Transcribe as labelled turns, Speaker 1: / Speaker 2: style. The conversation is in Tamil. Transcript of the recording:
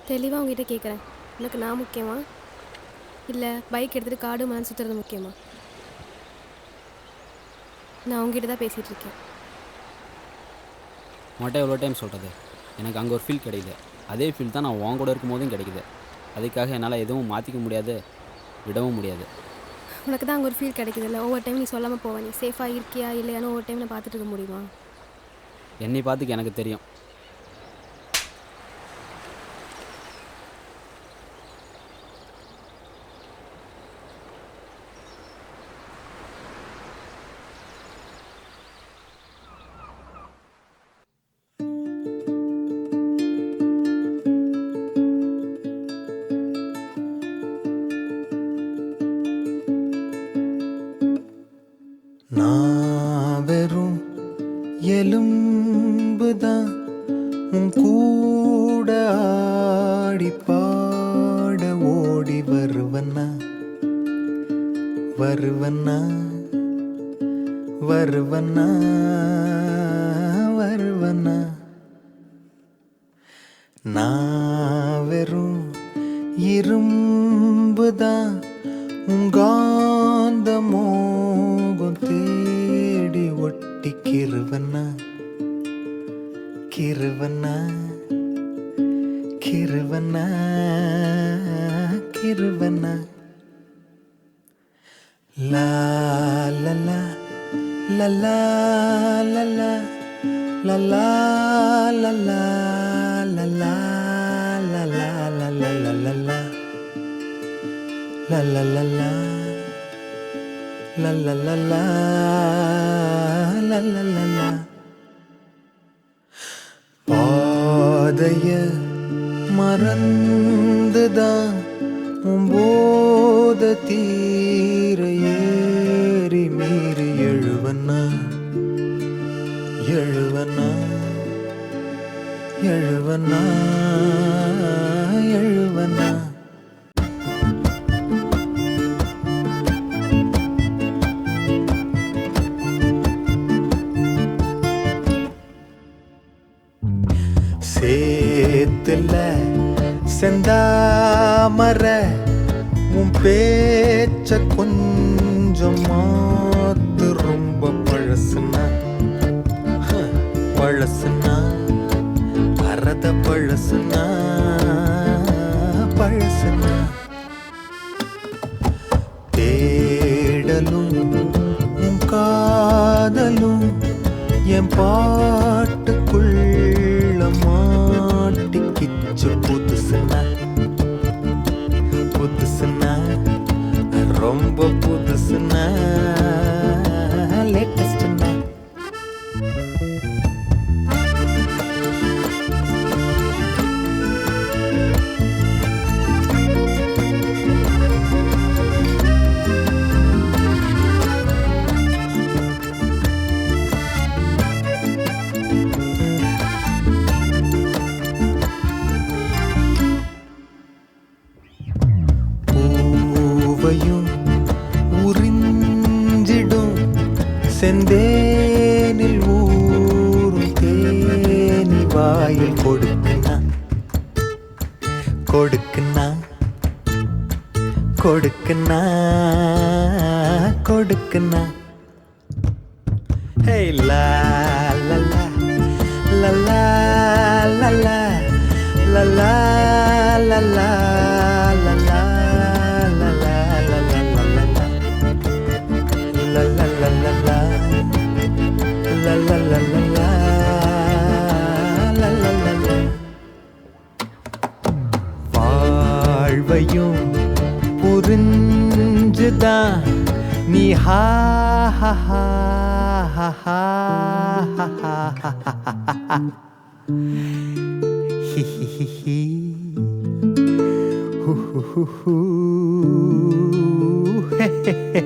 Speaker 1: தெளிவாக உங்ககிட்ட கேட்குறேன். உனக்கு நான் முக்கியமா? இல்லை பைக் எடுத்துகிட்டு காடு மலை சுற்றுறது முக்கியமா? நான் உங்ககிட்ட தான் பேசிகிட்டு இருக்கேன்.
Speaker 2: உன்கிட்ட எவ்வளோ டைம் சொல்கிறது, எனக்கு அங்கே ஒரு ஃபீல் கிடைக்குது. அதே ஃபீல் தான் நான் உன் கூட இருக்கும் போதும் கிடைக்குது. அதுக்காக என்னால் எதுவும் மாற்றிக்க முடியாது, விடவும் முடியாது.
Speaker 1: உனக்கு தான் அங்கே ஒரு ஃபீல் கிடைக்குது இல்லை? ஒவ்வொரு டைம் நீ சொல்லாமல் போவேன். நீ சேஃபாக இருக்கியா இல்லையானு ஒவ்வொரு டைம் நான் பார்த்துட்டு இருக்க முடியுமா?
Speaker 2: என்னை பார்த்துக்க எனக்கு தெரியும்.
Speaker 3: நான் வெறும் எலும்புதான் உன் கூட ஆடி பாட ஓடி வருவனா வருவனா வருவனா வருவனா. நான் வெறும் இரும்புதான் உங்காந்த மோகம் தேடி ஒட்டி கிருவனா கிருவனா கிருவனா கிருவனா. லா லலா லலா லலா லலா லலா லலா லலா லலா லலா la la la la la la la la la la la la. பாதைய மறந்துதான் போத தீர ஏறி மீறி எழுவனா எழுவனா எழுவனா எழுவனா. சேத்துல செந்தாமர உன் பேச்ச கொஞ்சம் மாத்து. ரொம்ப பழசுனா பழசுனா பரத பழசுனா பழசுனா. தேடலும் உன் காதலும் என் பாட்டுக்குள்ள மாட்டிக்கிச்சு. புதுசுனா புதுசுனா ரொம்ப புதுசுனா லேட்டஸ்ட்னா. பூவையும் உறிஞ்சிடும் செந்தேனில் ஊரும் தேனி வாயில் கொடுக்குனா கொடுக்குனா கொடுக்குனா கொடுக்குனா. ஹே லா லா லா லா லா லா லா லா லா லா லா la la la la la la la la la la la la la la. வாழ்வையும் புரிஞ்சுதான் நீ ஹா ஹா ஹா ஹா ஹா ஹா ஹா he he he he who who who who hey hey hey.